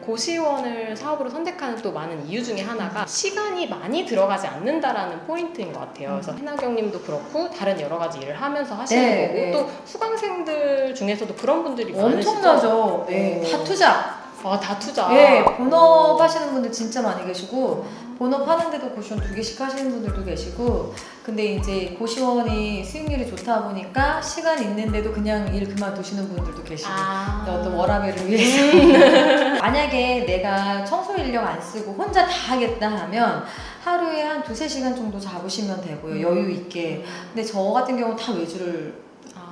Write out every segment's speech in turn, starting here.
고시원을 사업으로 선택하는 또 많은 이유 중에 하나가 시간이 많이 들어가지 않는다라는 포인트인 것 같아요. 그래서 해나경님도 그렇고 다른 여러 가지 일을 하면서 하시는 네, 거고 네. 또 수강생들 중에서도 그런 분들이 많으시죠? 엄청나죠. 네, 다 투자. 아, 다 투자. 네, 본업 하시는 분들 진짜 많이 계시고 본업 하는데도 고시원 2개씩 하시는 분들도 계시고 근데 이제 고시원이 수익률이 좋다 보니까 시간 있는데도 그냥 일 그만두시는 분들도 계시고 어떤 워라밸을 위해서 만약에 내가 청소 인력 안 쓰고 혼자 다 하겠다 하면 하루에 한 2-3시간 정도 잡으시면 되고요. 여유 있게. 근데 저 같은 경우는 다 외주를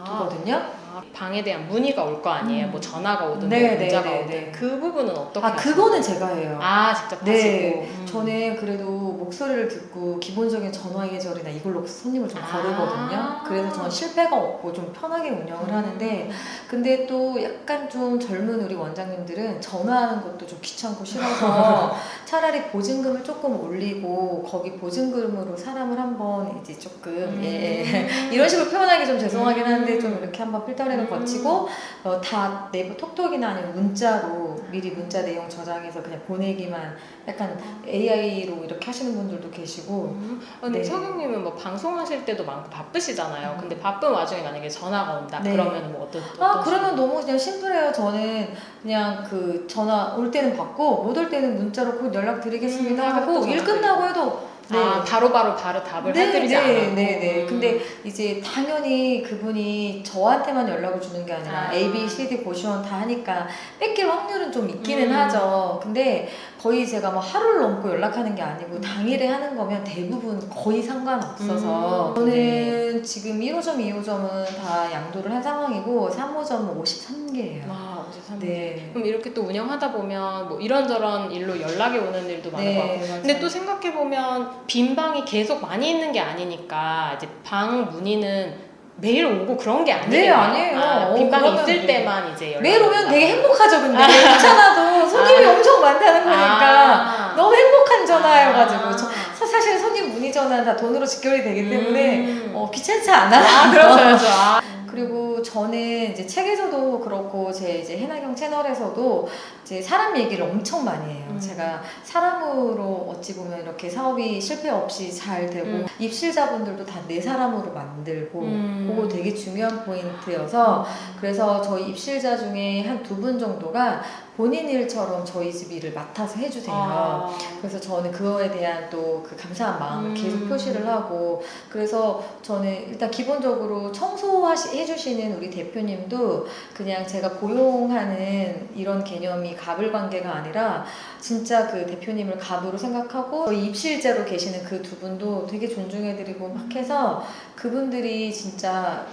두거든요. 방에 대한 문의가 올 거 아니에요. 뭐 전화가 오든 네, 뭐 문자가 네, 오든 네. 그 부분은 어떻게 아, 그거는 제가 해요. 직접 하시고. 네, 저는 그래도 목소리를 듣고 기본적인 전화 예절이나 이걸로 손님을 좀 거르거든요. 그래서 저는 실패가 없고 좀 편하게 운영을 하는데 근데 또 약간 좀 젊은 우리 원장님들은 전화하는 것도 좀 귀찮고 싫어서 차라리 보증금을 조금 올리고 거기 보증금으로 사람을 한번 이제 조금 이런 식으로 표현하기 좀 죄송하긴 한데 좀 이렇게 한번 필터링을 거치고 다 네이버 톡톡이나 아니면 문자로 미리 문자 내용 저장해서 그냥 보내기만 약간 AI로 이렇게 하시는 분들도 계시고 근데 네. 서경님은 뭐 방송하실 때도 많고 바쁘시잖아요. 근데 바쁜 와중에 만약에 전화가 온다 네. 그러면 뭐 어떤 그러면 너무 그냥 심플해요. 저는 그냥 그 전화 올 때는 받고 못 올 때는 문자로 곧 연락드리겠습니다 하고 일 끝나고 해도 바로 답을 해드리지 않아요. 네. 근데 이제 당연히 그분이 저한테만 연락을 주는 게 아니라 A, B, C, D 고시원 다 하니까 뺏길 확률은 좀 있기는 하죠. 근데 거의 제가 뭐 하루를 넘고 연락하는 게 아니고 당일에 하는 거면 대부분 거의 상관없어서 저는 지금 1호점, 2호점은 다 양도를 한 상황이고 3호점은 53개예요. 53개. 네. 그럼 이렇게 또 운영하다 보면 뭐 이런저런 일로 연락이 오는 일도 많을 것 같고 근데 또 생각해보면 빈 방이 계속 많이 있는 게 아니니까 이제 방 문의는 매일 오고 그런 게 아니에요. 네, 아니에요. 빈 방이 그러면 있을 때만 이제 연락. 매일 오면 되게 행복하죠. 근데 귀찮아도 손님이 엄청 많다는 거니까 너무 행복한 전화여가지고 사실 손님 문의 전화는 다 돈으로 직결이 되기 때문에 귀찮지 않아. 그렇죠. 그리고 저는 이제 책에서도 그렇고 제 이제 해나경 채널에서도 이제 사람 얘기를 엄청 많이 해요. 제가 사람으로 어찌 보면 이렇게 사업이 실패 없이 잘 되고 입실자분들도 다 내 사람으로 만들고 그거 되게 중요한 포인트여서 그래서 저희 입실자 중에 한 2분 정도가 본인 일처럼 저희 집 일을 맡아서 해주세요. 그래서 저는 그거에 대한 또 그 감사한 마음을 계속 표시를 하고 그래서 저는 일단 기본적으로 청소해주시는 우리 대표님도 그냥 제가 고용하는 이런 개념이 갑을 관계가 아니라 진짜 그 대표님을 갑으로 생각하고 저희 입실자로 계시는 그 2분도 되게 존중해드리고 막 해서 그분들이 진짜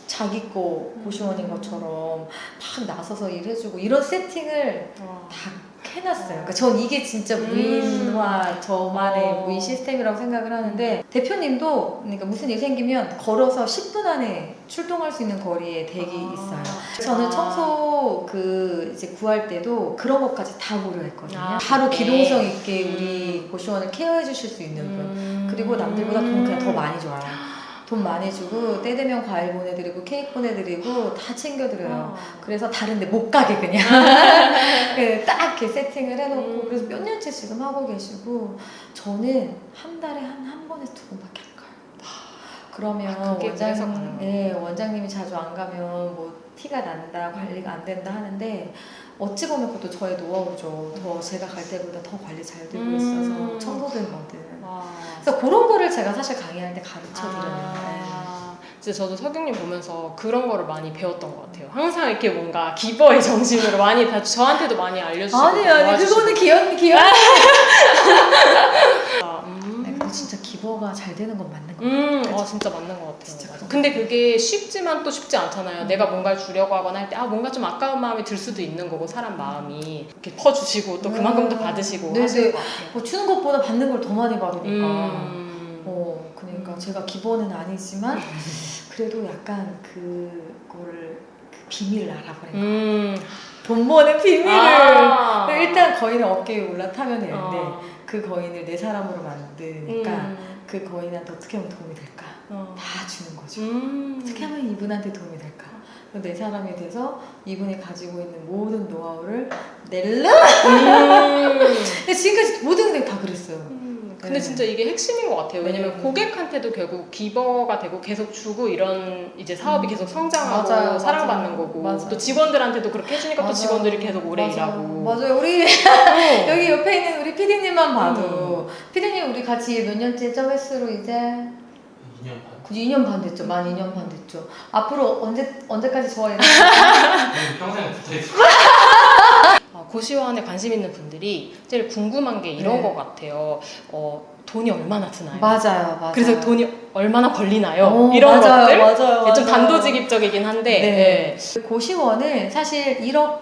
자기 거 고시원인 것처럼 막 나서서 일해주고 이런 세팅을 다 해놨어요. 그러니까 전 이게 진짜 무인화 저만의 무인 시스템이라고 생각을 하는데 대표님도 그러니까 무슨 일 생기면 걸어서 10분 안에 출동할 수 있는 거리에 댁이 있어요. 저는 청소 그 이제 구할 때도 그런 것까지 다 고려했거든요. 바로 기동성 있게 우리 고시원을 케어해 주실 수 있는 분 그리고 남들보다 돈 그냥 더 많이 줘요. 돈 많이 주고 때 되면 과일 보내드리고 케이크 보내드리고 다 챙겨드려요. 그래서 다른데 못 가게 그냥 딱 이렇게 세팅을 해놓고 그래서 몇 년째 지금 하고 계시고 저는 한 달에 한 번에서 2번밖에 안 가요. 그러면 원장님이 자주 안 가면 뭐 티가 난다 관리가 안 된다 하는데 어찌 보면 그것도 저의 노하우죠. 더 제가 갈 때보다 더 관리 잘 되고 있어서 청소든 뭐든 그래서 그런 거를 제가 사실 강의할 때 가르쳐드려요. 진짜 저도 서경님 보면서 그런 거를 많이 배웠던 것 같아요. 항상 이렇게 뭔가 기버의 정신으로 많이 저한테도 많이 알려주시고 아니 그거는 귀여운 근데 진짜 기버가 잘 되는 건 맞는 것 같아요. 진짜 맞는 것 같아요. 진짜 근데 그게 쉽지만 또 쉽지 않잖아요. 내가 뭔가를 주려고 하거나 할 때 뭔가 좀 아까운 마음이 들 수도 있는 거고 사람 마음이 이렇게 퍼주시고 또 그만큼 또 받으시고 하시는 것 같아요. 뭐 주는 것보다 받는 걸 더 많이 받으니까 그러니까 제가 기본은 아니지만 그래도 약간 그거를 그 비밀을 알아버린 거예요. 돈 버는 비밀을 일단 거인의 어깨에 올라타면 되는데 그 거인을 내 사람으로 만드니까 그 거인한테 어떻게 하면 도움이 될까 다 주는 거죠. 어떻게 하면 이분한테 도움이 될까 네 사람이 돼서 이분이 가지고 있는 모든 노하우를 낼라. 근데 지금까지 모든 게 다 그랬어요. 근데 진짜 이게 핵심인 것 같아요. 왜냐면 고객한테도 결국 기버가 되고 계속 주고 이런 이제 사업이 계속 성장하고 맞아요, 사랑받는 맞아요. 거고 맞아요. 또 직원들한테도 그렇게 해주니까 맞아요. 또 직원들이 계속 오래 맞아요. 일하고. 맞아요. 우리 여기 옆에 있는 우리 PD님만 봐도 PD님 우리 같이 몇 년째 점횟수로 이제 2년 반. 2년 반 됐죠. 만 2년 반 됐죠. 앞으로 언제까지 저와 이렇게 평생 붙어있어. 고시원에 관심 있는 분들이 제일 궁금한 게 이런 네. 것 같아요. 돈이 얼마나 드나요? 맞아요. 그래서 돈이 얼마나 걸리나요? 오, 이런 것들 맞아요. 좀 단도직입적이긴 한데 네. 고시원은 사실 1억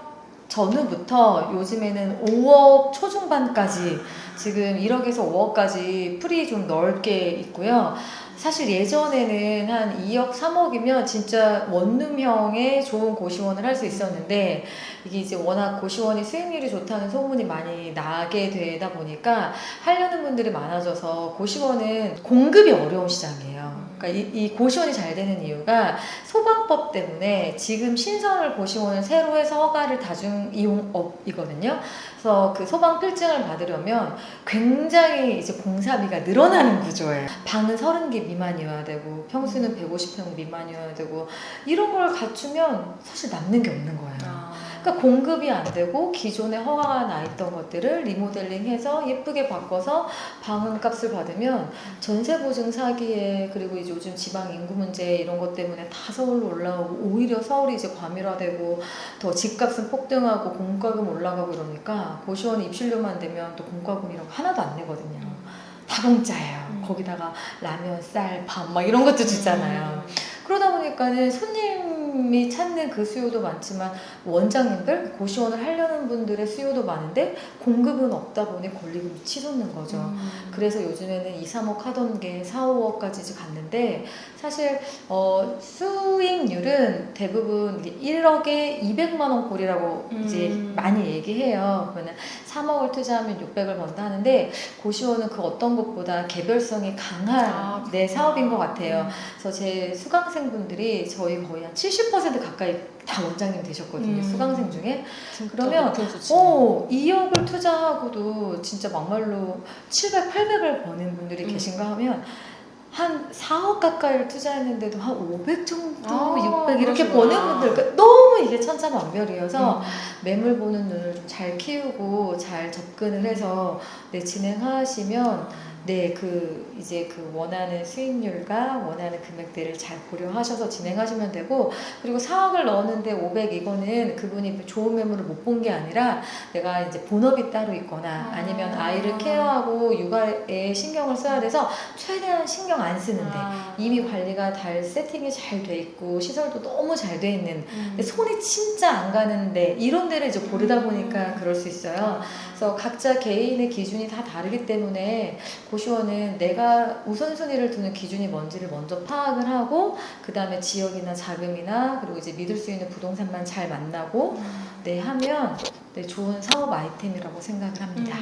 전후부터 요즘에는 5억 초중반까지 지금 1억에서 5억까지 풀이 좀 넓게 있고요. 사실 예전에는 한 2억, 3억이면 진짜 원룸형의 좋은 고시원을 할 수 있었는데 이게 이제 워낙 고시원이 수익률이 좋다는 소문이 많이 나게 되다 보니까 하려는 분들이 많아져서 고시원은 공급이 어려운 시장이에요. 그러니까 이 고시원이 잘 되는 이유가 소방법 때문에 지금 신설 고시원을 새로 해서 허가를 다중이용업이거든요. 그래서 그 소방 필증을 받으려면 굉장히 이제 공사비가 늘어나는 구조예요. 방은 30개 미만이어야 되고 평수는 150평 미만이어야 되고 이런 걸 갖추면 사실 남는 게 없는 거예요. 그러니까 공급이 안 되고 기존에 허가가 나 있던 것들을 리모델링해서 예쁘게 바꿔서 방음값을 받으면 전세 보증 사기에 그리고 이제 요즘 지방 인구 문제 이런 것 때문에 다 서울로 올라오고 오히려 서울이 이제 과밀화되고 더 집값은 폭등하고 공과금 올라가고 이러니까 고시원 입실료만 되면 또 공과금 이런 거 하나도 안 내거든요. 다 공짜예요. 거기다가 라면, 쌀, 밥 막 이런 것도 주잖아요. 그러다 보니까는 손님이 찾는 그 수요도 많지만 원장님들 고시원을 하려는 분들의 수요도 많은데 공급은 없다 보니 권리금이 치솟는 거죠. 그래서 요즘에는 2, 3억 하던 게 4, 5억까지 갔는데 사실 수익률은 대부분 1억에 200만 원 꼴이라고 이제 많이 얘기해요. 그러면 3억을 투자하면 600을 번다 하는데 고시원은 그 어떤 것보다 개별성이 강한 내 사업인 것 같아요. 그래서 제 수강생분들이 저희 거의 한 70% 가까이 다 원장님 되셨거든요. 수강생 중에. 그러면 2억을 투자하고도 진짜 막말로 700, 800을 버는 분들이 계신가 하면 한 4억 가까이를 투자했는데도 한 500 정도, 600 이렇게 버는 분들, 그러니까 너무 이게 천차만별이어서 매물 보는 눈을 좀 잘 키우고 잘 접근을 해서 진행하시면 이제 그 원하는 수익률과 원하는 금액들을 잘 고려하셔서 진행하시면 되고, 그리고 4억을 넣었는데 500 이거는 그분이 좋은 매물을 못 본 게 아니라 내가 이제 본업이 따로 있거나 아니면 아이를 케어하고 육아에 신경을 써야 돼서 최대한 신경 안 쓰는데 이미 관리가 다 세팅이 잘 돼 있고 시설도 너무 잘 돼 있는 근데 손이 진짜 안 가는데 이런 데를 이제 고르다 보니까 그럴 수 있어요. 그래서 각자 개인의 기준이 다 다르기 때문에 고시원은 내가 우선순위를 두는 기준이 뭔지를 먼저 파악을 하고 그 다음에 지역이나 자금이나 그리고 이제 믿을 수 있는 부동산만 잘 만나고 하면 좋은 사업 아이템이라고 생각을 합니다.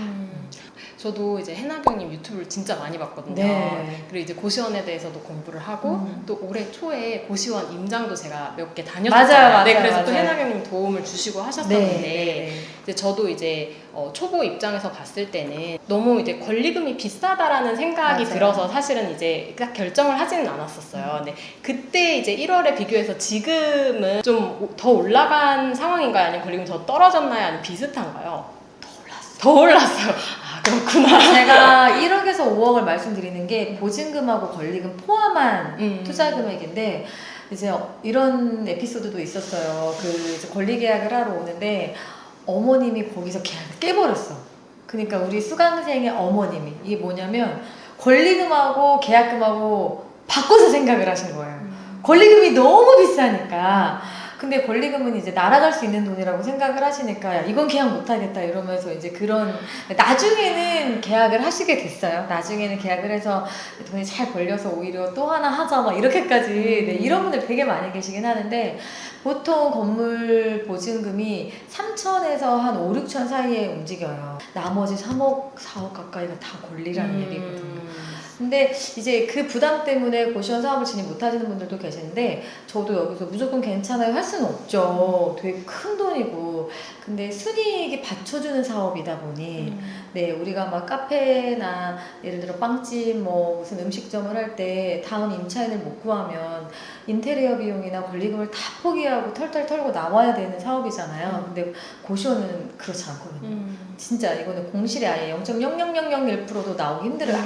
저도 이제 해나경님 유튜브를 진짜 많이 봤거든요. 네. 그리고 이제 고시원에 대해서도 공부를 하고 또 올해 초에 고시원 임장도 제가 몇 개 다녔었어요. 맞아요. 그래서 또 맞아요. 해나경님 도움을 주시고 하셨었는데 네. 이제 저도 이제 초보 입장에서 봤을 때는 너무 이제 권리금이 비싸다라는 생각이 맞아요. 들어서 사실은 이제 딱 결정을 하지는 않았었어요. 근데 그때 이제 1월에 비교해서 지금은 좀 더 올라간 상황인가요? 아니면 권리금이 더 떨어졌나요? 아니면 비슷한가요? 더 올랐어요. 아, 그렇구나. 제가 1억에서 5억을 말씀드리는 게 보증금하고 권리금 포함한 투자 금액인데 이제 이런 에피소드도 있었어요. 이제 권리 계약을 하러 오는데 어머님이 거기서 계약을 깨버렸어. 그러니까 우리 수강생의 어머님이 이게 뭐냐면 권리금하고 계약금하고 바꿔서 생각을 하신 거예요. 권리금이 너무 비싸니까. 근데 권리금은 이제 날아갈 수 있는 돈이라고 생각을 하시니까 야, 이건 계약 못하겠다 이러면서 이제 그런 나중에는 계약을 하시게 됐어요. 나중에는 계약을 해서 돈이 잘 벌려서 오히려 또 하나 하자 막 이렇게까지 이런 분들 되게 많이 계시긴 하는데 보통 건물 보증금이 3천에서 한 5, 6천 사이에 움직여요. 나머지 3억, 4억 가까이가 다 권리라는 얘기거든요. 근데 이제 그 부담 때문에 고시원 사업을 진입 못하시는 분들도 계시는데 저도 여기서 무조건 괜찮아요 할 수는 없죠. 되게 큰 돈이고 근데 순이익이 받쳐주는 사업이다 보니 네 우리가 막 카페나 예를 들어 빵집 뭐 무슨 음식점을 할 때 다음 임차인을 못 구하면 인테리어 비용이나 권리금을 다 포기하고 털털 털고 나와야 되는 사업이잖아요. 근데 고시원은 그렇지 않거든요. 진짜 이거는 공실이 아예 0.0001%도 나오기 힘들어요.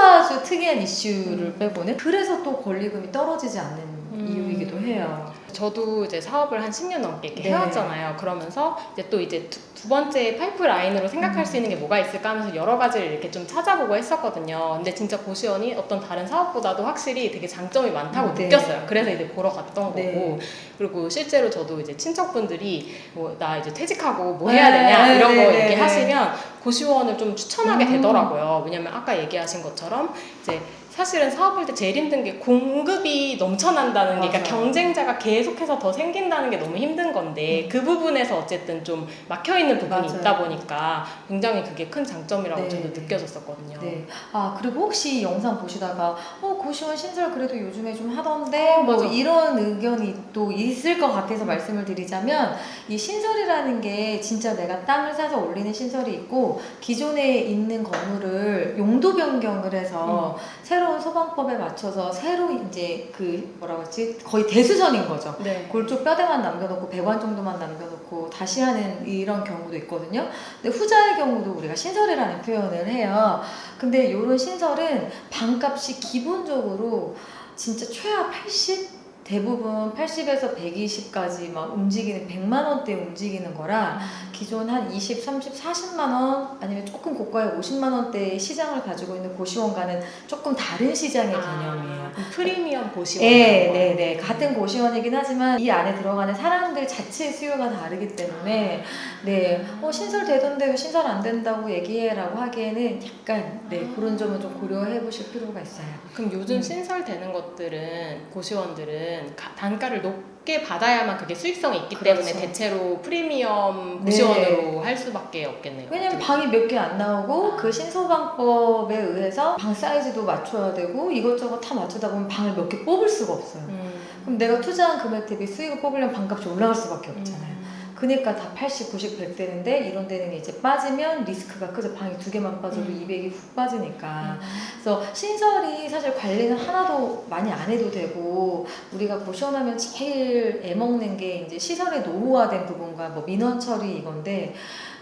아주 특이한 이슈를 빼고는 그래서 또 권리금이 떨어지지 않는 이유이기도 해요. 저도 이제 사업을 한 10년 넘게 이렇게 네. 해왔잖아요. 그러면서 이제 또 이제 두 번째 파이프라인으로 생각할 수 있는 게 뭐가 있을까 하면서 여러 가지를 이렇게 좀 찾아보고 했었거든요. 근데 진짜 고시원이 어떤 다른 사업보다도 확실히 되게 장점이 많다고 네. 느꼈어요. 그래서 이제 보러 갔던 네. 거고 그리고 실제로 저도 이제 친척분들이 뭐 나 이제 퇴직하고 뭐 해야 되냐 이런 거 네. 얘기하시면 고시원을 좀 추천하게 되더라고요. 왜냐면 아까 얘기하신 것처럼 이제 사실은 사업할 때 제일 힘든 게 공급이 넘쳐난다는 게 그러니까 맞아요. 경쟁자가 계속해서 더 생긴다는 게 너무 힘든 건데 그 부분에서 어쨌든 좀 막혀있는 부분이 맞아요. 있다 보니까 굉장히 그게 큰 장점이라고 네. 저도 느껴졌었거든요. 네. 아 그리고 혹시 이 영상 보시다가 고시원 신설 그래도 요즘에 좀 하던데 뭐 맞아. 이런 의견이 또 있을 것 같아서 말씀을 드리자면 이 신설이라는 게 진짜 내가 땅을 사서 올리는 신설이 있고 기존에 있는 건물을 용도 변경을 해서 새로운 소방법에 맞춰서 새로 이제 그 뭐라고 했지 거의 대수선인 거죠. 네. 골조 뼈대만 남겨놓고 배관 정도만 남겨놓고 다시 하는 이런 경우도 있거든요. 근데 후자의 경우도 우리가 신설이라는 표현을 해요. 근데 이런 신설은 방값이 기본적으로 진짜 최하 80? 대부분 80에서 120까지 막 움직이는 100만 원대 움직이는 거라 기존 한 20, 30, 40만 원 아니면 조금 고가의 50만 원대의 시장을 가지고 있는 고시원과는 조금 다른 시장의 개념이에요. 프리미엄 고시원. 네. 같은 고시원이긴 하지만 이 안에 들어가는 사람들 자체의 수요가 다르기 때문에 네, 신설 되던데 왜 신설 안 된다고 얘기해라고 하기에는 약간 그런 점은 좀 고려해 보실 필요가 있어요. 그럼 요즘 신설되는 것들은 고시원들은 단가를 높게 받아야만 그게 수익성이 있기 그렇죠. 때문에 대체로 프리미엄 고시원으로 할 수밖에 없겠네요. 왜냐면 방이 몇 개 안 나오고 그 신소방법에 의해서 방 사이즈도 맞춰야 되고 이것저것 다 맞추다 보면 방을 몇 개 뽑을 수가 없어요. 그럼 내가 투자한 금액 대비 수익을 뽑으려면 방값이 올라갈 수밖에 없잖아요. 그러니까 다 80, 90, 100 되는데 이런 데는 이제 빠지면 리스크가 크죠. 방이 두 개만 빠져도 200이 훅 빠지니까. 그래서 신설이 사실 관리는 하나도 많이 안 해도 되고 우리가 고시원하면 제일 애먹는 게 이제 시설의 노후화된 부분과 뭐 민원 처리 이건데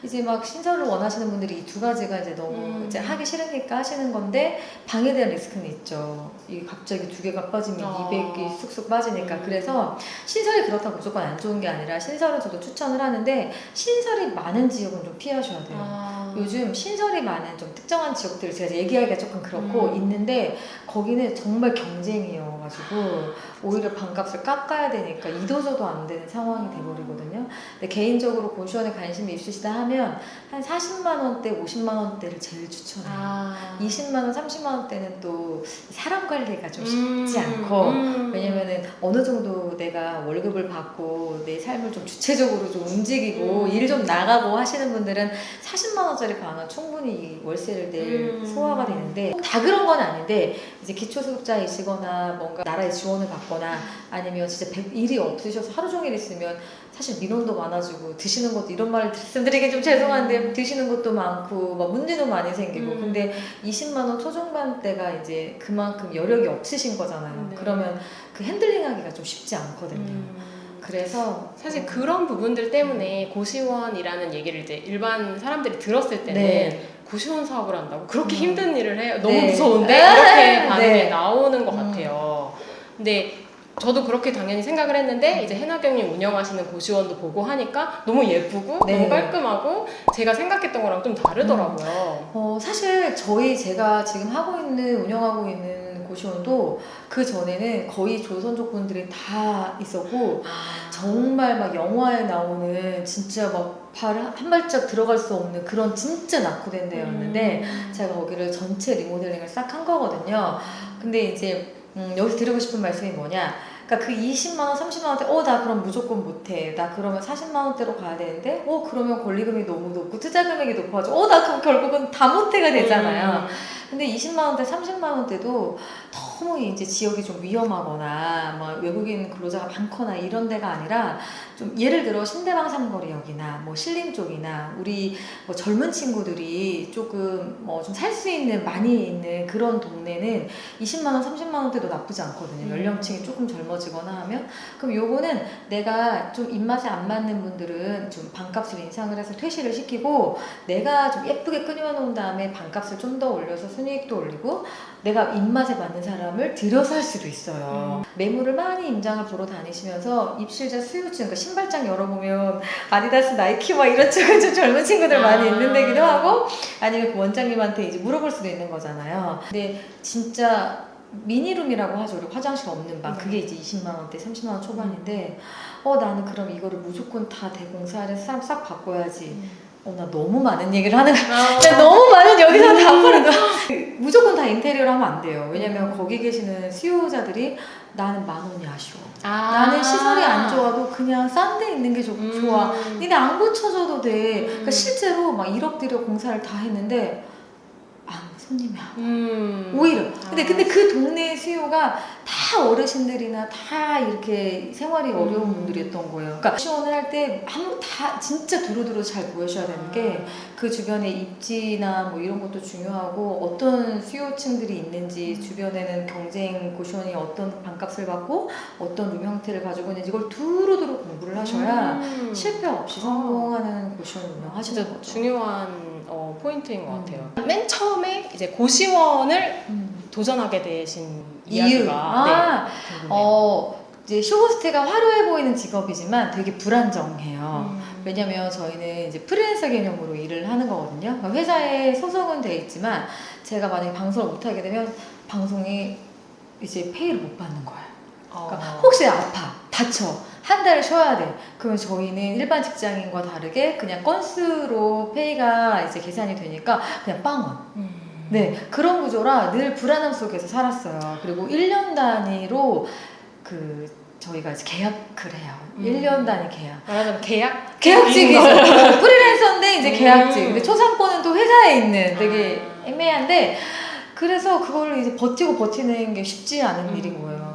이제 막 신설을 원하시는 분들이 이 두 가지가 이제 너무 이제 하기 싫으니까 하시는 건데 방에 대한 리스크는 있죠. 이 갑자기 두 개가 빠지면 200이 쑥쑥 빠지니까. 그래서 신설이 그렇다고 무조건 안 좋은 게 아니라 신설은 저도 추천을 하는데 신설이 많은 지역은 좀 피하셔야 돼요. 요즘 신설이 많은 좀 특정한 지역들 제가 얘기하기가 조금 그렇고 있는데 거기는 정말 경쟁이어가지고 오히려 방값을 깎아야 되니까 이도저도 안 되는 상황이 돼버리거든요. 근데 개인적으로 고시원에 관심이 있으시다 하면 한 40만 원대, 50만 원대를 제일 추천해요. 20만 원, 30만 원대는 또 사람 관리가 좀 쉽지 않고 왜냐면은 어느 정도 내가 월급을 받고 내 삶을 좀 주체적으로 좀 움직이고 일 좀 나가고 하시는 분들은 40만 원짜리 방은 충분히 월세를 낼 소화가 되는데 다 그런 건 아닌데 이제 기초수급자이시거나 뭔가 나라의 지원을 받거나 아니면 진짜 일이 없으셔서 하루 종일 있으면 사실 민원도 많아지고 드시는 것도 이런 말을 말씀드리긴 좀 죄송한데 드시는 것도 많고 막 문제도 많이 생기고 근데 20만 원 초중반대가 이제 그만큼 여력이 없으신 거잖아요. 네. 그러면 그 핸들링하기가 좀 쉽지 않거든요. 그래서 사실 그런 부분들 때문에 고시원이라는 얘기를 이제 일반 사람들이 들었을 때는 네. 고시원 사업을 한다고 그렇게 힘든 일을 해요? 너무 네. 무서운데? 이렇게 반응이 네. 나오는 것 같아요. 근데 저도 그렇게 당연히 생각을 했는데 이제 해나경님 운영하시는 고시원도 보고 하니까 너무 예쁘고 네. 너무 깔끔하고 제가 생각했던 거랑 좀 다르더라고요. 사실 제가 지금 운영하고 있는 고시원도 그 전에는 거의 조선 조건들이 다 있었고 정말 막 영화에 나오는 진짜 막 발 한 발짝 들어갈 수 없는 그런 진짜 낙후된 데였는데 제가 거기를 전체 리모델링을 싹 한 거거든요. 근데 이제 여기서 드리고 싶은 말씀이 뭐냐 그러니까 그 20만 원, 30만 원대, 나 그럼 무조건 못해. 나 그러면 40만 원대로 가야 되는데, 그러면 권리금이 너무 높고 투자 금액이 높아져. 나 그럼 결국은 다 못해가 되잖아요. 근데 20만 원대, 30만 원대도 너무 이제 지역이 좀 위험하거나 뭐 외국인 근로자가 많거나 이런 데가 아니라 좀 예를 들어 신대방 삼거리역이나 뭐 신림 쪽이나 우리 뭐 젊은 친구들이 조금 뭐 좀 살 수 있는 많이 있는 그런 동네는 20만 원, 30만 원대도 나쁘지 않거든요. 연령층이 조금 젊어지거나 하면 그럼 요거는 내가 좀 입맛에 안 맞는 분들은 좀 반값을 인상을 해서 퇴실을 시키고 내가 좀 예쁘게 끄집어놓은 다음에 반값을 좀 더 올려서 순이익도 올리고 내가 입맛에 맞는 사람을 들여서 할 수도 있어요. 매물을 많이 임장을 보러 다니시면서 입실자 수요층, 그러니까 신발장 열어보면 아디다스, 나이키 막 이런 쪽은 좀 젊은 친구들 많이 있는 데기도 하고 아니면 그 원장님한테 이제 물어볼 수도 있는 거잖아요. 근데 진짜 미니룸이라고 하죠. 우리 화장실 없는 방. 그게 이제 20만 원대, 30만 원 초반인데 나는 그럼 이거를 무조건 다 대공사를 싹 바꿔야지. 나 너무 많은 얘기를 하는 거야. 너무 많은 여기서 다 파는 거야. 무조건 다 인테리어를 하면 안 돼요. 왜냐면 거기 계시는 수요자들이 나는 10,000원이 아쉬워. 나는 시설이 안 좋아도 그냥 싼 데 있는 게 좋아. 니네 안 고쳐줘도 돼. 그러니까 실제로 막 1억 들여 공사를 다 했는데 손님이야. 오히려. 근데 그 동네의 수요가 다 어르신들이나 다 이렇게 생활이 어려운 분들이었던 거예요. 그러니까 시원을 할 때 다 진짜 두루두루 잘 보여줘야 되는 게 그 주변에 입지나 뭐 이런 것도 중요하고 어떤 수요층들이 있는지 주변에는 경쟁 고시원이 어떤 반값을 받고 어떤 룸 형태를 가지고 있는지 이걸 두루두루 공부를 하셔야 실패 없이 성공하는 고시원 운영하시는 진짜 거죠. 중요한 포인트인 것 같아요. 맨 처음에 이제 고시원을 도전하게 되신 이야기가 궁금해요. 이제 쇼호스트가 화려해 보이는 직업이지만 되게 불안정해요. 왜냐면 저희는 이제 프리랜서 개념으로 일을 하는 거거든요. 그러니까 회사에 소속은 돼 있지만 제가 만약에 방송을 못 하게 되면 방송이 이제 페이를 못 받는 거예요. 그러니까 혹시 아파, 다쳐, 한 달을 쉬어야 돼. 그러면 저희는 일반 직장인과 다르게 그냥 건수로 페이가 이제 계산이 되니까 그냥 빵원. 네, 그런 구조라 늘 불안함 속에서 살았어요. 그리고 1년 단위로 저희가 이제 계약을 해요. 1년 단위 계약. 말하자면 계약직이죠. 프리랜서인데 이제 계약직. 근데 초상권은 또 회사에 있는 되게 애매한데 그래서 그걸 이제 버티는 게 쉽지 않은 일인 거예요.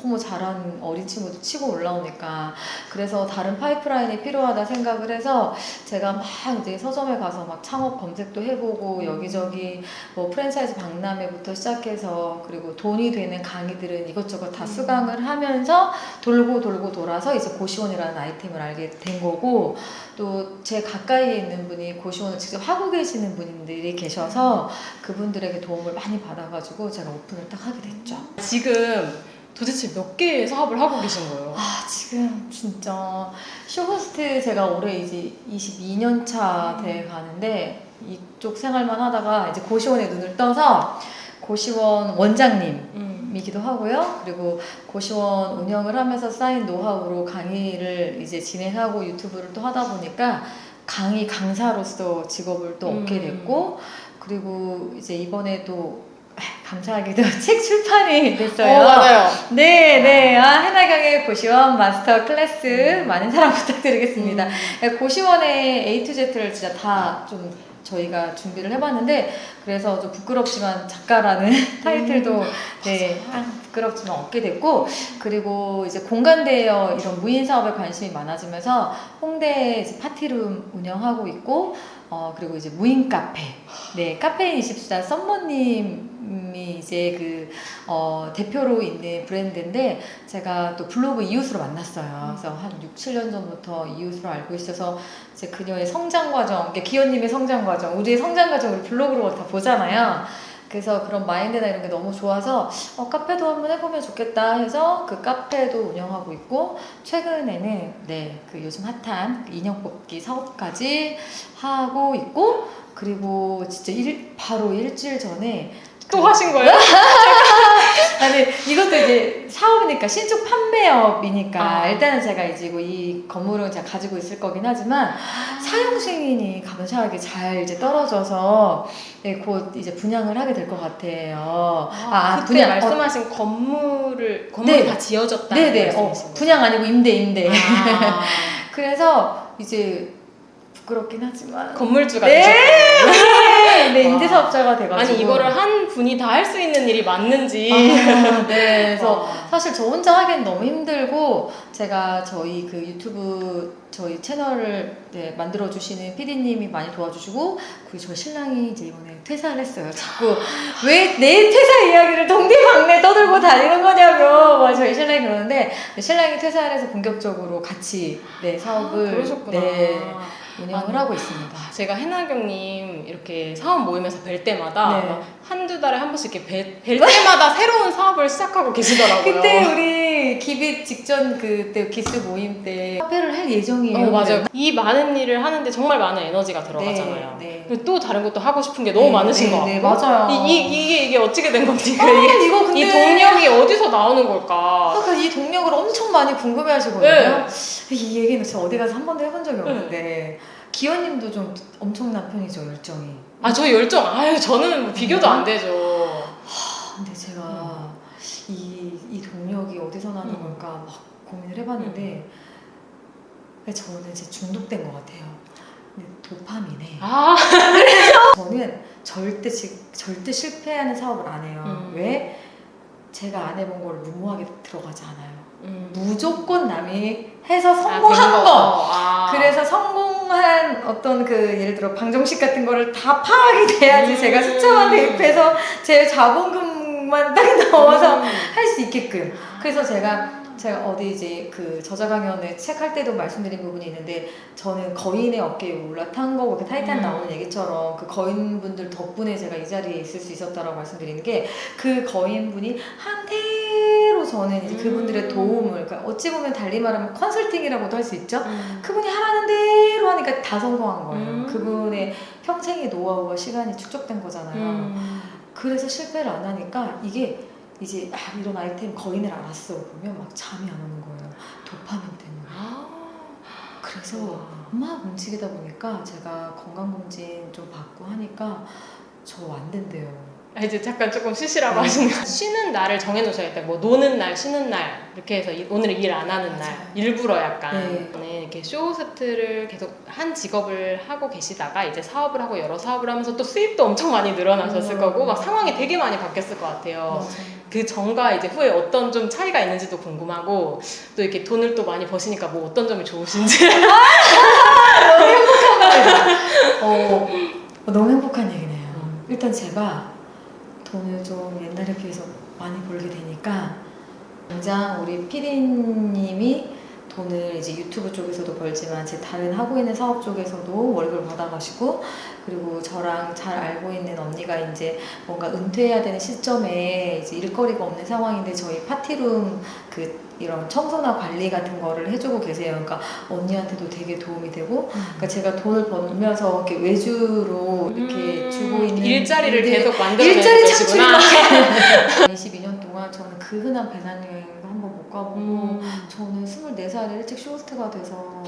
너무 잘한 어린 친구도 치고 올라오니까. 그래서 다른 파이프라인이 필요하다 생각을 해서 제가 막 이제 서점에 가서 막 창업 검색도 해보고 여기저기 뭐 프랜차이즈 박람회부터 시작해서 그리고 돈이 되는 강의들은 이것저것 다 수강을 하면서 돌고 돌아서 이제 고시원이라는 아이템을 알게 된 거고 또 제 가까이에 있는 분이 고시원을 직접 하고 계시는 분들이 계셔서 그분들에게 도움을 많이 받아가지고 제가 오픈을 딱 하게 됐죠. 지금 도대체 몇 개의 사업을 하고 계신 거예요? 지금 진짜 쇼호스트 제가 올해 이제 22년 차 돼 가는데 이쪽 생활만 하다가 이제 고시원에 눈을 떠서 고시원 원장님이기도 하고요. 그리고 고시원 운영을 하면서 쌓인 노하우로 강의를 이제 진행하고 유튜브를 또 하다 보니까 강사로서 직업을 또 얻게 됐고 그리고 이제 이번에도 감사하게도 책 출판이 됐어요. 맞아요. 네. 해나경의 고시원 마스터 클래스 많은 사랑 부탁드리겠습니다. 고시원의 A to Z를 진짜 다 좀 저희가 준비를 해봤는데 그래서 좀 부끄럽지만 작가라는 타이틀도 부끄럽지만 얻게 됐고 그리고 이제 공간대여 이런 무인 사업에 관심이 많아지면서 홍대에 이제 파티룸 운영하고 있고 그리고 이제 무인 카페 카페인 24 썸머님이 이제 대표로 있는 브랜드인데 제가 또 블로그 이웃으로 만났어요. 그래서 한 6, 7년 전부터 이웃으로 알고 있어서 이제 그녀의 성장 과정, 기현님의 성장 과정, 우리의 성장 과정 우리 블로그로 다 보잖아요. 그래서 그런 마인드나 이런 게 너무 좋아서 카페도 한번 해보면 좋겠다 해서 그 카페도 운영하고 있고 최근에는 그 요즘 핫한 인형 뽑기 사업까지 하고 있고 그리고 진짜 바로 일주일 전에 또 하신 거예요? 아니 이것도 이제 사업이니까 신축 판매업이니까 일단은 제가 이제 이 건물은 제가 가지고 있을 거긴 하지만 사용 승인이 감사하게 잘 이제 떨어져서 네, 곧 이제 분양을 하게 될 것 같아요. 그때 분양 말씀하신 건물이 네. 다 지어졌다는 네네 말씀이신 거죠? 분양 아니고 임대. 아, 그래서 이제 부끄럽긴 하지만 건물주가 네. 되셨군요. 네 임대사업자가 돼가지고 아니 이거를 한 분이 다 할 수 있는 일이 맞는지. 네, 그래서 와. 사실 저 혼자 하기엔 너무 힘들고 제가 저희 그 유튜브 저희 채널을 네, 만들어주시는 PD님이 많이 도와주시고 그리고 저희 신랑이 이제 이번에 퇴사를 했어요. 자꾸 왜 내 퇴사 이야기를 동네방네 떠들고 다니는 거냐며 막 저희 신랑이 그러는데 신랑이 퇴사를 해서 본격적으로 같이 네, 사업을 그러셨구나. 네, 운영을 아니, 하고 있습니다. 제가 해나경님 이렇게 사업 모임에서 뵐 때마다 네. 막 한두 달에 한 번씩 이렇게 뵐 때마다 새로운 사업을 시작하고 계시더라고요. 그때 우리 기빛 직전 그때 기스 모임 때 카페를 할 예정이에요. 맞아요. 이 많은 일을 하는데 정말 많은 에너지가 들어가잖아요. 네. 그리고 또 다른 것도 하고 싶은 게 너무 네, 많으신 네, 것 네, 같고 맞아요. 이게 어떻게 된 겁니까? 이거 근데 이 동력이 어디서 나오는 걸까? 아까 이 동력을 엄청 많이 궁금해하시거든요. 이 얘기는 제가 어디 가서 한 번도 해본 적이 없는데 기현님도 좀 엄청난 편이죠 열정이. 저 열정 저는 뭐 비교도 안 되죠. 근데 제가 이 동력이 어디서 나는 걸까 막 고민을 해봤는데 저는 이제 중독된 것 같아요. 근데 도파민에. 저는 절대 실패하는 사업을 안 해요. 왜? 제가 안 해본 걸 무모하게 들어가지 않아요. 무조건 남이 해서 성공한 거. 그래서 성공한 어떤 그 예를 들어 방정식 같은 거를 다 파악이 돼야지 제가 숫자만 대입해서 제 자본금만 딱 넣어서 할 수 있게끔. 그래서 제가 어디 이제 그 저자 강연에 책 할 때도 말씀드린 부분이 있는데 저는 거인의 어깨에 올라탄 거고 그 타이탄 나오는 얘기처럼 그 거인분들 덕분에 제가 이 자리에 있을 수 있었다라고 말씀드리는 게 그 거인분이 한대로 저는 이제 그분들의 도움을 그러니까 어찌 보면 달리 말하면 컨설팅이라고도 할 수 있죠. 그분이 하라는 대로 하니까 다 성공한 거예요. 그분의 평생의 노하우와 시간이 축적된 거잖아요. 그래서 실패를 안 하니까 이게 이제 이런 아이템 거인을 알았어 그러면 막 잠이 안 오는 거예요. 도파민 때문에. 그래서 막 움직이다 보니까 제가 건강검진 좀 받고 하니까 저 안 된대요. 이제 잠깐 조금 쉬시라고 하시는 거. 쉬는 날을 정해놓으셔야겠다. 뭐 노는 날, 쉬는 날 이렇게 해서 오늘은 일 안 하는 날 일부러 약간 이렇게 쇼호스트를 계속 한 직업을 하고 계시다가 이제 사업을 하고 여러 사업을 하면서 또 수입도 엄청 많이 늘어나셨을 거고 막 상황이 되게 많이 바뀌었을 것 같아요. 그 전과 이제 후에 어떤 좀 차이가 있는지도 궁금하고 또 이렇게 돈을 또 많이 버시니까 뭐 어떤 점이 좋으신지. 너무 행복한 말이다. 너무 행복한 얘기네요. 일단 제가 돈을 좀 옛날에 비해서 많이 벌게 되니까 당장 우리 PD님이 돈을 이제 유튜브 쪽에서도 벌지만 제 다른 하고 있는 사업 쪽에서도 월급을 받아가시고 그리고 저랑 잘 알고 있는 언니가 이제 뭔가 은퇴해야 되는 시점에 이제 일거리가 없는 상황인데 저희 파티룸 이런 청소나 관리 같은 거를 해주고 계세요. 그러니까 언니한테도 되게 도움이 되고, 그러니까 제가 돈을 벌면서 이렇게 외주로 이렇게 주고 있는 일자리를 계속 만들어내는 일자리 것이구나. 22년 동안 저는 그 흔한 배낭여행도 한번 못 가보고, 저는 24살에 일찍 쇼호스트가 돼서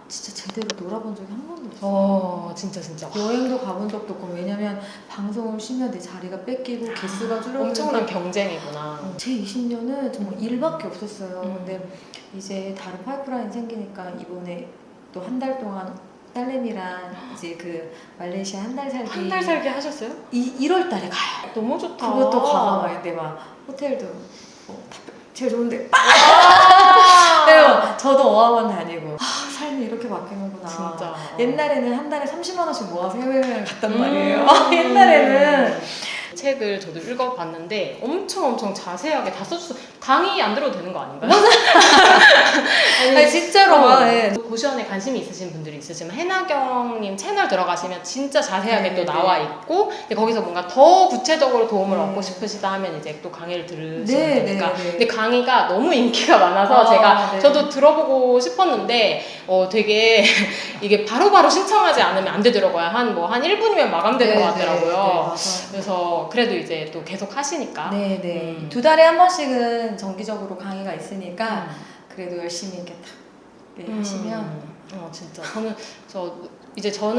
진짜 제대로 놀아본 적이 한 번도 없어요. 진짜. 여행도 가본 적도 없고, 왜냐면 방송을 쉬면 내 자리가 뺏기고 개수가 줄어들고 엄청난 경쟁이구나. 제 20년은 정말 일밖에 없었어요. 근데 이제 다른 파이프라인 생기니까 이번에 또 한 달 동안 딸내미랑 이제 그 말레이시아 한 달 살기 한 달 살기 하셨어요? 1월 달에 가요. 너무 좋다. 그것도 가봐야 막 호텔도 다 제일 좋은데 저도 어학원 다니고 삶이 이렇게 바뀌는구나. 진짜. 옛날에는 한 달에 30만 원씩 모아서 해외여행을 갔단 말이에요. 옛날에는 책을 저도 읽어봤는데 엄청 자세하게 다 써주셔서 강의 안 들어도 되는 거 아닌가요? 아니 진짜로 네. 고시원에 관심이 있으신 분들이 있으시면 해나경님 채널 들어가시면 진짜 자세하게 또 나와 있고 근데 거기서 뭔가 더 구체적으로 도움을 얻고 싶으시다 하면 이제 또 강의를 들으시면 되니까 근데 강의가 너무 인기가 많아서 저도 들어보고 싶었는데 되게 이게 바로바로 신청하지 않으면 안 되더라고요. 한 1분이면 마감되는 것 같더라고요. 그래서 그래도 이제 또 계속 하시니까. 네네. 2달에 한 번씩은 정기적으로 강의가 있으니까 그래도 열심히 이렇게 딱 하시면. 진짜 저는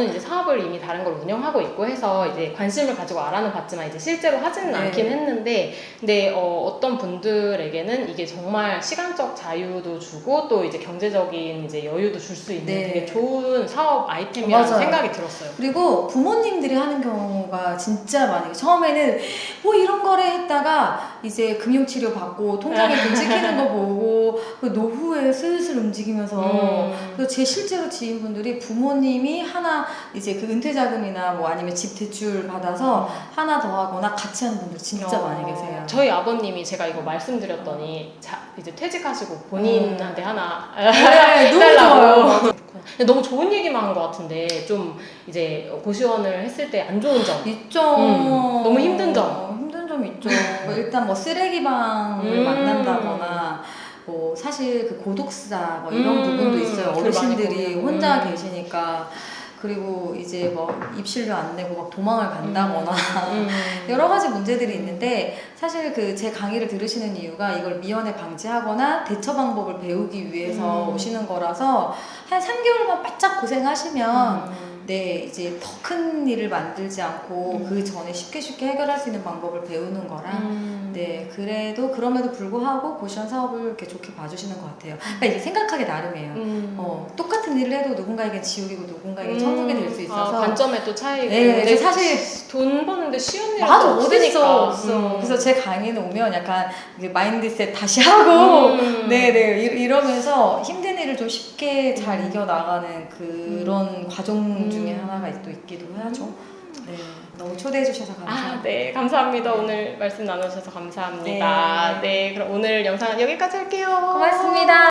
이제 사업을 이미 다른 걸 운영하고 있고 해서 이제 관심을 가지고 알아는 봤지만 이제 실제로 하지는 네. 않긴 했는데, 근데 어떤 분들에게는 이게 정말 시간적 자유도 주고 또 이제 경제적인 이제 여유도 줄 수 있는 네. 되게 좋은 사업 아이템이라는 맞아요. 생각이 들었어요. 그리고 부모님들이 하는 경우가 진짜 많아요. 처음에는 뭐 이런 거래 했다가 이제 금융치료 받고 통장에 돈 찍히는 거 보고 그 노후에 슬슬 움직이면서 그래서 제 실제로 지인분들이 부모님이 하나 이제 그 은퇴 자금이나 뭐 아니면 집 대출 받아서 하나 더 하거나 같이 하는 분들 진짜 많이 계세요. 저희 아버님이 제가 이거 말씀드렸더니 이제 퇴직하시고 본인한테 하나 네, 너무 해달라고. 좋아요. 근데 너무 좋은 얘기만 한 것 같은데 좀 이제 고시원을 했을 때 안 좋은 점. 있죠. 너무 힘든 점. 힘든 점 있죠. 뭐 일단 뭐 쓰레기방을 만난다거나 뭐 사실 그 고독사 뭐 이런 부분도 있어요. 그걸 많이 어르신들이 보면. 혼자 계시니까. 그리고 이제 뭐 입실료 안 내고 막 도망을 간다거나 여러 가지 문제들이 있는데, 사실 그 제 강의를 들으시는 이유가 이걸 미연에 방지하거나 대처 방법을 배우기 위해서 오시는 거라서 한 3개월만 바짝 고생하시면 네, 이제 더 큰 일을 만들지 않고 그 전에 쉽게 해결할 수 있는 방법을 배우는 거라 네, 그래도 그럼에도 불구하고 고시원 사업을 이렇게 좋게 봐주시는 것 같아요. 그러니까 이게 생각하기 나름이에요. 똑같은 일을 해도 누군가에겐 지옥이고 누군가에겐 천국이 될 수 있어서 관점에 또 차이고. 네, 근데 사실 돈 버는데 쉬운 일은 맞아, 없으니까. 없어. 그래서 제 강의는 오면 약간 이게 마인드셋 다시 하고 네네 이러면서 힘든 일을 좀 쉽게 잘 이겨나가는 그런 과정 중에 하나가 또 있기도 하죠. 네, 너무 초대해 주셔서 감사합니다. 네, 감사합니다. 오늘 말씀 나눠주셔서 감사합니다. 네, 그럼 오늘 영상은 여기까지 할게요. 고맙습니다.